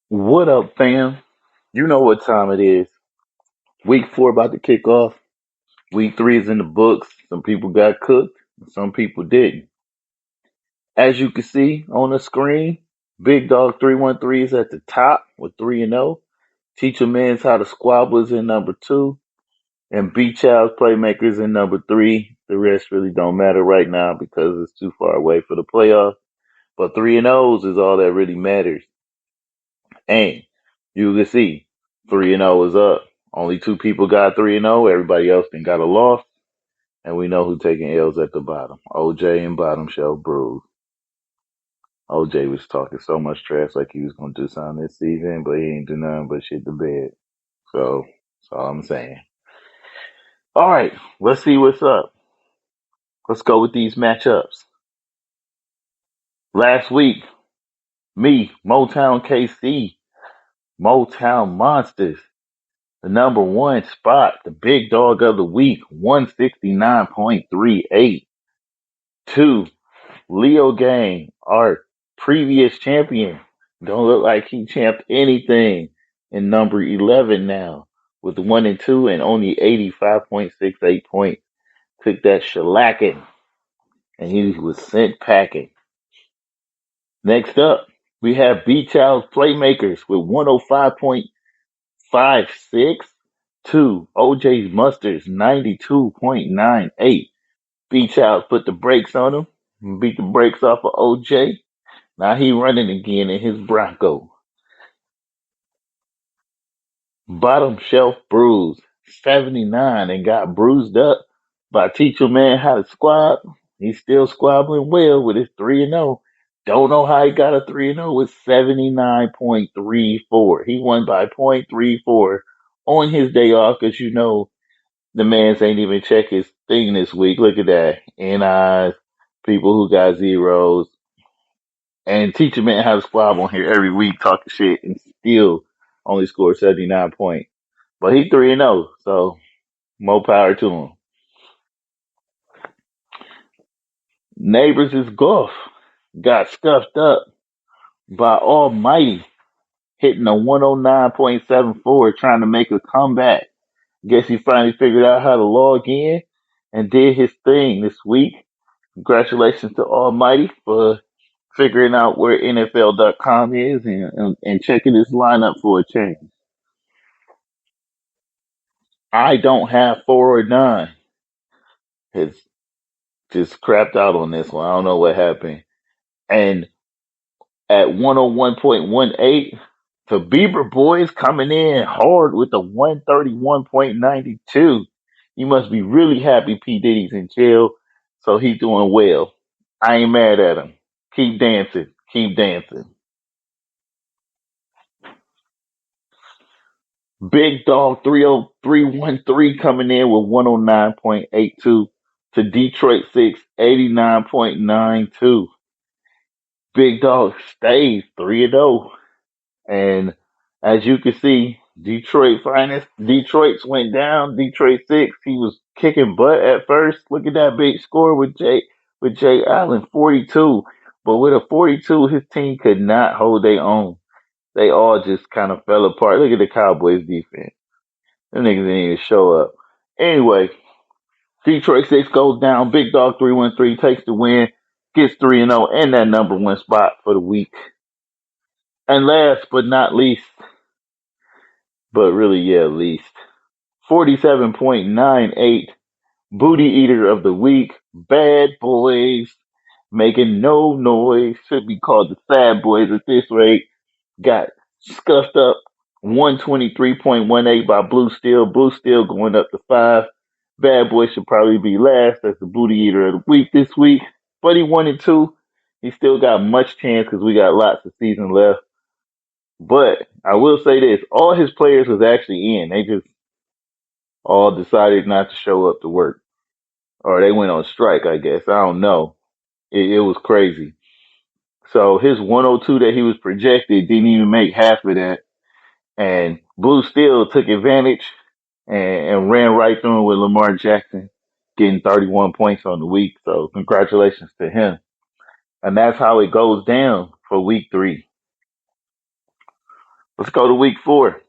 What up, fam? You know what time it is. Week 4 about to kick off. Week 3 is in the books. Some people got cooked, some people didn't. As you can see on the screen, Big Dog 313 is at the top with 3 and 0. Teach a Man's How to Squabble is in number 2. And B Child's Playmakers in number 3. The rest really don't matter right now because it's too far away for the playoffs. But 3 and 0s is all that really matters. And you can see 3 and 0 is up. Only 2 people got 3 and 0. Everybody else then got a loss. And we know who taking L's at the bottom. OJ and Bottom Shelf Brews. OJ was talking so much trash like he was gonna do something this season, but he ain't do nothing but shit the bed. So that's all I'm saying. All right, let's see what's up. Let's go with these matchups. Last week, me, Motown KC, Motown Monsters, the number 1 spot, the big dog of the week, 169.38. 2, Leo Gang, our previous champion. Don't look like he champed anything in number 11 now with 1 and 2 and only 85.68 points. Took that shellacking and he was sent packing. Next up, we have B Child's Playmakers with 105.56 to OJ's Mustard's 92.98. B Child put the brakes on him, beat the brakes off of OJ. Now he running again in his Bronco. Bottom Shelf Bruise, 79, and got bruised up by Teach a Man How to Squab. He's still squabbling well with his 3 and 0. Don't know how he got a 3 and 0 with 79.34. He won by .34 on his day off because you know the man's ain't even check his thing this week. Look at that. NIs, people who got zeros, and teach a man how to squab on here every week talking shit and still only scored 79 points. But he 3 and 0, so more power to him. Neighbors is golf. Got scuffed up by Almighty, hitting a 109.74, trying to make a comeback. Guess he finally figured out how to log in and did his thing this week. Congratulations to Almighty for figuring out where NFL.com is and checking his lineup for a change. I don't have 4 or 9. Has just crapped out on this one. I don't know what happened. And at 101.18, the Bieber boys coming in hard with the 131.92. You must be really happy P. Diddy's in jail, so he's doing well. I ain't mad at him. Keep dancing. Keep dancing. Big Dog 30313 coming in with 109.82 to Detroit 6 89.92. Big Dog stays 3 and 0. And as you can see, Detroit finest. Detroit's went down. Detroit 6. He was kicking butt at first. Look at that big score with Jay Allen, 42. But with a 42, his team could not hold their own. They all just kind of fell apart. Look at the Cowboys defense. Them niggas didn't even show up. Anyway, Detroit 6 goes down. Big Dog 313 takes the win, gets 3 and 0, and that number 1 spot for the week. And last but not least, but really, yeah, least, 47.98 Booty Eater of the Week. Bad Boys making no noise. Should be called the Sad Boys at this rate. Got scuffed up 123.18 by Blue Steel. Blue Steel going up to 5. Bad Boy should probably be last as the Booty Eater of the Week this week. But he 1 and 2. He still got much chance because we got lots of season left. But I will say this, all his players was actually in. They just all decided not to show up to work. Or they went on strike, I guess. I don't know. It was crazy. So his 102 that he was projected didn't even make half of that. And Blue Steel took advantage and ran right through with Lamar Jackson, getting 31 points on the week. So congratulations to him. And that's how it goes down for week 3. Let's go to week 4.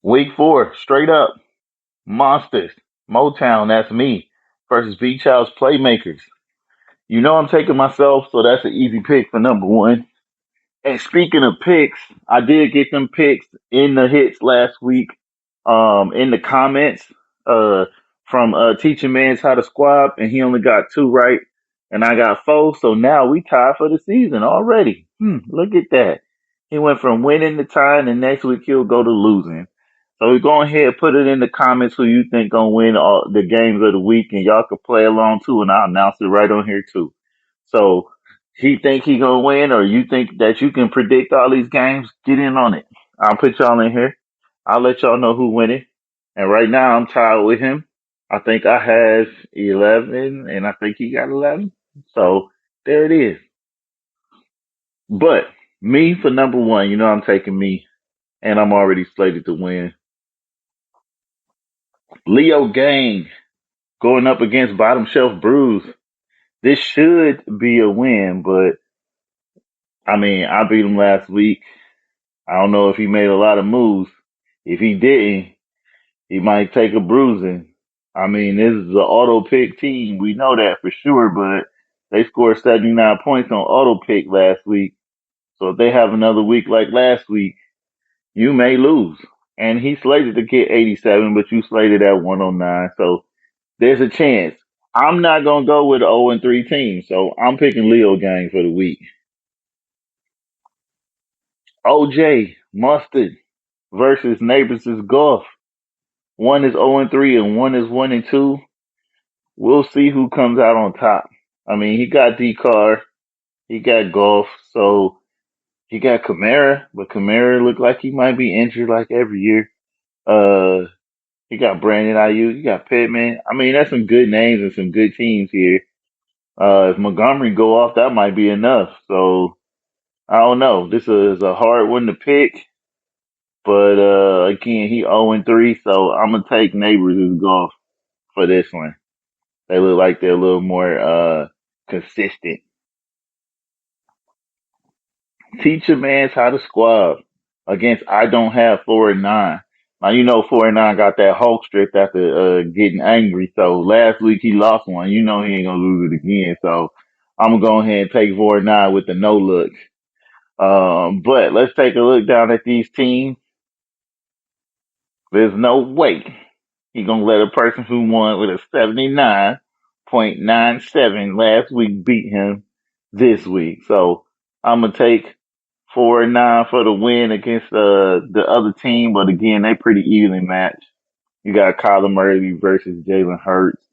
Week 4, straight up. Monsters. Motown, that's me. Versus Beach House Playmakers. You know I'm taking myself, so that's an easy pick for number 1. And speaking of picks, I did get them picks in the hits last week. In the comments, uh, from teaching man's how to squab, and he only got 2 right, and I got 4. So now we tied for the season already. Look at that. He went from winning to tying, and next week he'll go to losing. So we go ahead and put it in the comments who you think gonna win all the games of the week, and y'all can play along too, and I'll announce it right on here too. So he think he gonna win, or you think that you can predict all these games? Get in on it. I'll put y'all in here. I'll let y'all know who winning. And right now I'm tied with him. I think I have 11, and I think he got 11. So there it is. But me for number 1, you know I'm taking me, and I'm already slated to win. Leo Gang going up against Bottom Shelf Brews. This should be a win, but I mean, I beat him last week. I don't know if he made a lot of moves. If he didn't, he might take a bruising. I mean, this is an auto pick team. We know that for sure, but they scored 79 points on auto pick last week. So if they have another week like last week, you may lose. And he slated to get 87, but you slated at 109. So there's a chance. I'm not going to go with an 0-3 team. So I'm picking Leo Gang for the week. OJ Mustard versus Neighbors' Golf. One is 0-3 and one is 1-2. We'll see who comes out on top. I mean, he got D-Car, he got Golf, so he got Kamara, but Kamara looked like he might be injured like every year. Uh, he got Brandon Ayuk, he got Pittman. I mean, that's some good names and some good teams here. If Montgomery go off, that might be enough. So I don't know. This is a hard one to pick, but again, he 0-3, so I'm gonna take Neighbors' Golf for this one. They look like they're a little more consistent. Teach a man's how to squab against I don't have 4-9. Now you know 4-9 got that Hulk strip after getting angry. So last week he lost one. You know he ain't gonna lose it again. So I'm gonna go ahead and take 4-9 with the no look. But let's take a look down at these teams. There's no way he gonna let a person who won with a 79.97 last week beat him this week. So I'm gonna take 4-9 for the win against the other team, but again they pretty evenly matched. You got Kyler Murray versus Jalen Hurts.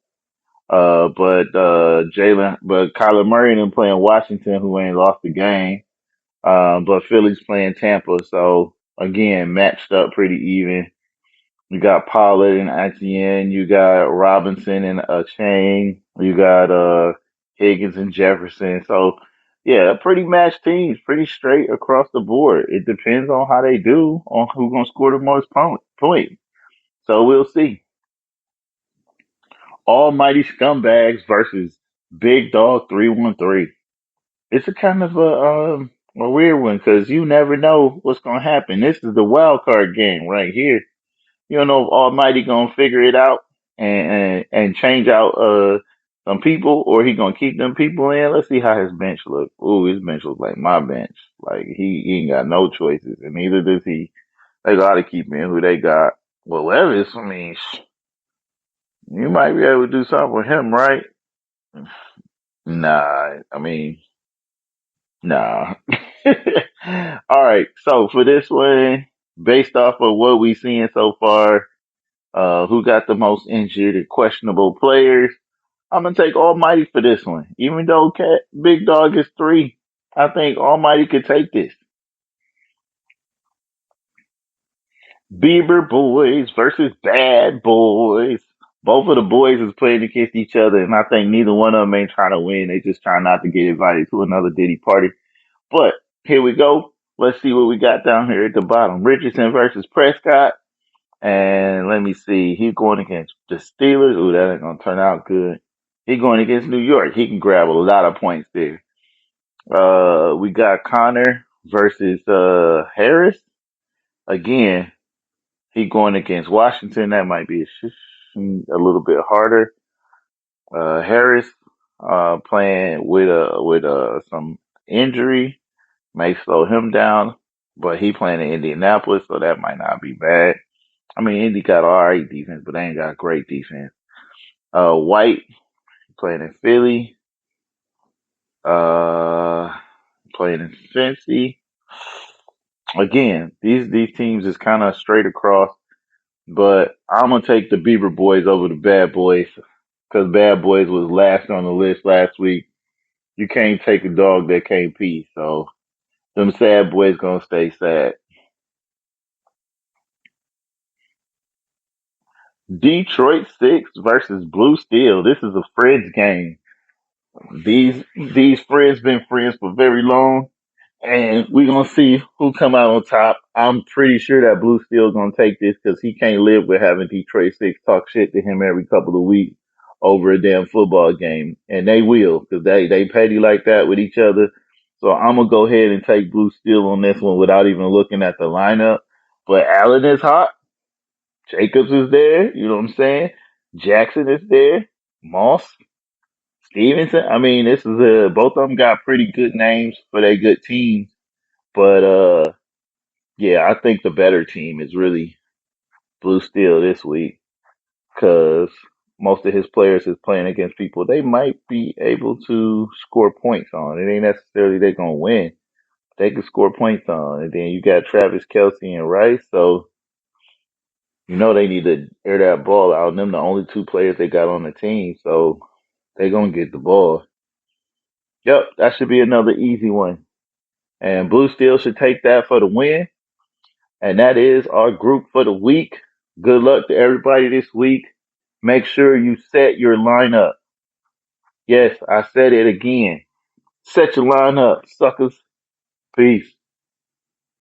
But Kyler Murray and them playing Washington, who ain't lost the game. But Philly's playing Tampa, so again matched up pretty even. You got Pollard and Etienne. You got Robinson and Chain. You got Higgins and Jefferson. So yeah, pretty matched teams, pretty straight across the board. It depends on how they do, on who's gonna score the most points. So we'll see. Almighty Scumbags versus Big Dog 313. It's a kind of a weird one because you never know what's gonna happen. This is the wild card game right here. You don't know if Almighty gonna figure it out and change out some people, or he gonna keep them people in. Let's see how his bench look. Ooh, his bench looks like my bench. Like he ain't got no choices, and neither does he. They gotta keep in who they got. Well, Levis, I mean, you might be able to do something with him, right? Nah, I mean, nah. All right, so for this one, based off of what we seeing so far, who got the most injured and questionable players. I'm gonna take Almighty for this one. Even though Big Dog is 3, I think Almighty could take this. Beaver Boys versus Bad Boys. Both of the boys is playing against each other, and I think neither one of them ain't trying to win. They just trying not to get invited to another Diddy party. But here we go. Let's see what we got down here at the bottom. Richardson versus Prescott. And let me see. He's going against the Steelers. Ooh, that ain't gonna turn out good. He's going against New York. He can grab a lot of points there. We got Connor versus Harris. Again, he going against Washington. That might be a little bit harder. Harris playing with some injury may slow him down, but he playing in Indianapolis, so that might not be bad. I mean, Indy got all right defense, but they ain't got great defense. White playing in Philly. Uh, Playing in Cincy. Again, these teams is kind of straight across, but I'm gonna take the Beaver Boys over the Bad Boys because Bad Boys was last on the list last week. You can't take a dog that can't pee, so them sad boys gonna stay sad. Detroit Six versus Blue Steel. This is a Fred's game. These Freds been friends for very long, and we're gonna see who come out on top. I'm pretty sure that Blue Steel gonna take this because he can't live with having Detroit Six talk shit to him every couple of weeks over a damn football game, and they will because they petty like that with each other. So I'm gonna go ahead and take Blue Steel on this one without even looking at the lineup. But Allen is hot. Jacobs is there. You know what I'm saying? Jackson is there. Moss. Stevenson. I mean, this is both of them got pretty good names for their good teams, but yeah, I think the better team is really Blue Steel this week because most of his players is playing against people they might be able to score points on. It ain't necessarily they gonna win. They can score points on, and then you got Travis Kelsey and Rice, so you know they need to air that ball out. And them the only two players they got on the team, so they gonna get the ball. Yep, that should be another easy one. And Blue Steel should take that for the win. And that is our group for the week. Good luck to everybody this week. Make sure you set your lineup. Yes, I said it again. Set your lineup, suckers. Peace.